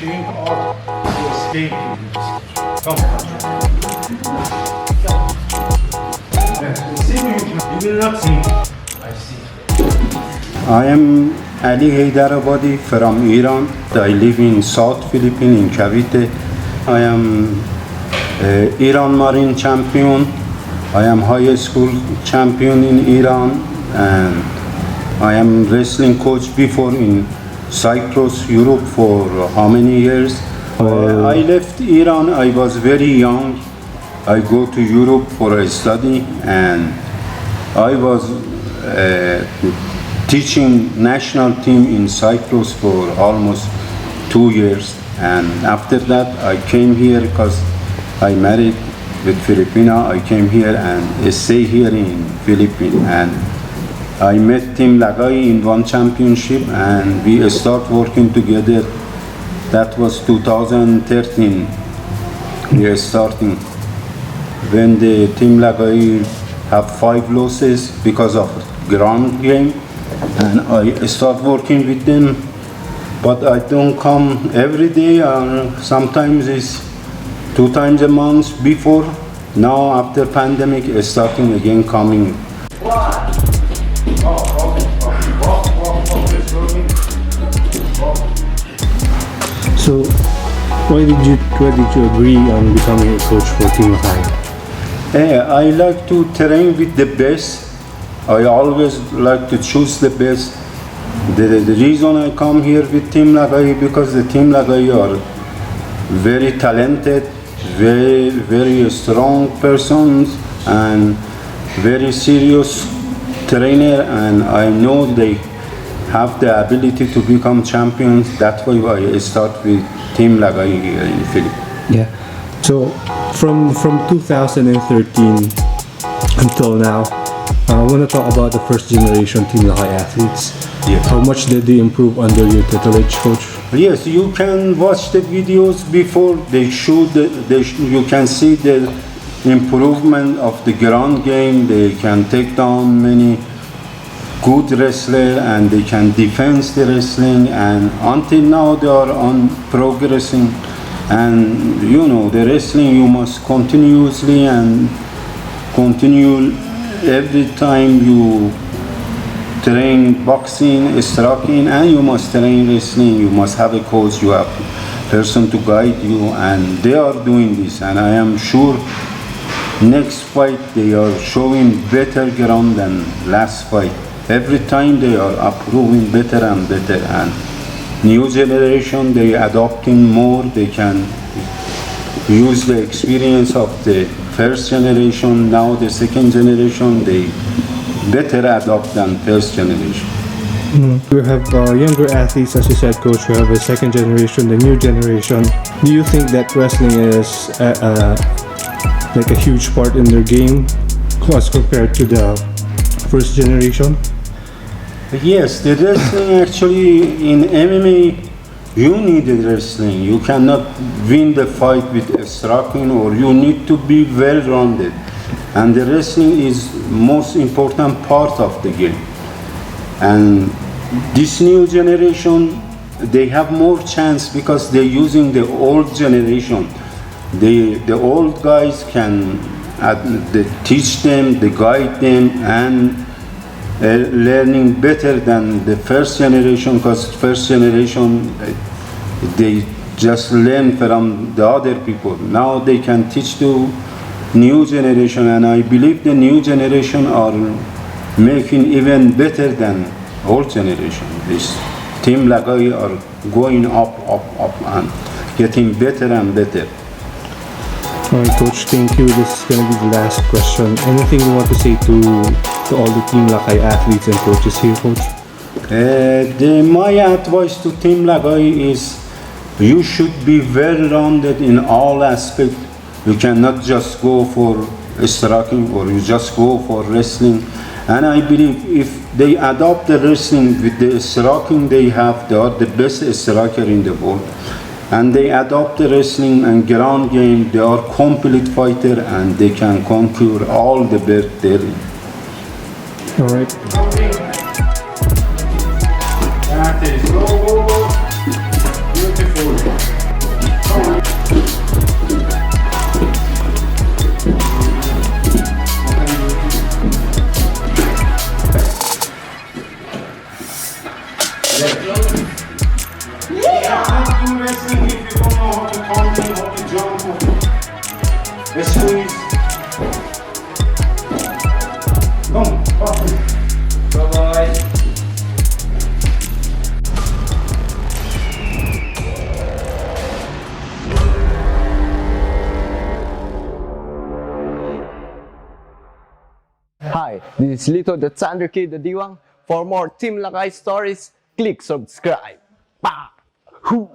Showing all the escape. Come. You will not see. I see. I am Ali Heydarabadi from Iran. I live in South Philippines in Cavite. I am Iran Marine champion. I am high school champion in Iran, and I am wrestling coach before in Cyprus, Europe for how many years? I left Iran, I was very young. I go to Europe for a study, and I was teaching national team in Cyprus for almost 2 years. And after that, I came here because I married with Filipina. I came here and stay here in Philippines. And I met Team Lakay in one championship, and we start working together. That was 2013. We are starting. When the Team Lakay have 5 losses because of ground game, and I start working with them. But I don't come every day, sometimes it's 2 times a month before. Now after pandemic, starting again coming. So, why did you agree on becoming a coach for Team Lakay? I like to train with the best. I always like to choose the best. The reason I come here with Team Lakay because the Team Lakay are very talented, very strong persons, and very serious trainer, and I know they have the ability to become champions. That's why I start with Team Lakay here in Philippines. Yeah. So from 2013 until now, I want to talk about the first generation Team Lakay athletes. Yes. How much did they improve under your tutelage, coach? Yes, you can watch the videos before they shoot. You can see the improvement of the ground game. They can take down many good wrestler, and they can defend the wrestling, and until now they are on progressing. And you know, the wrestling you must continuously and continue every time you train boxing, striking, and you must train wrestling. You must have a coach, you have a person to guide you, and they are doing this, and I am sure next fight they are showing better ground than last fight. Every time they are improving better and better, and new generation they adopting more. They can use the experience of the first generation. Now the second generation they better adopt than first generation. We have younger athletes, as you said, coach. We have a second generation, the new generation. Do you think that wrestling is like a huge part in their game as compared to the first generation? Yes, the wrestling actually in MMA, you need the wrestling. You cannot win the fight with striking, or you need to be well-rounded. And the wrestling is most important part of the game. And this new generation, they have more chance because they're using the old generation. The old guys can they teach them, they guide them, and learning better than the first generation, because first generation they just learn from the other people. Now they can teach the new generation, and I believe the new generation are making even better than old generation. This Team Lakay are going up, and getting better and better. Alright, coach, thank you. This is going to be the last question. Anything you want to say to all the Team Lakay athletes and coaches here, coach? My advice to Team Lakay is you should be well-rounded in all aspects. You cannot just go for striking, or you just go for wrestling. And I believe if they adopt the wrestling with the striking they have, they are the best striker in the world. And they adopt the wrestling and ground game, they are complete fighter, and they can conquer all the belt there. All right. Practice. Go, go, go. Beautiful. Come on. Team wrestling if you don't know how to turn, how to jump, squeeze. Come, perfect. Bye-bye. Hi, this is Lito the Thunder Kid the Diwang. For more Team Lakay stories, click subscribe. Pa! Hoo!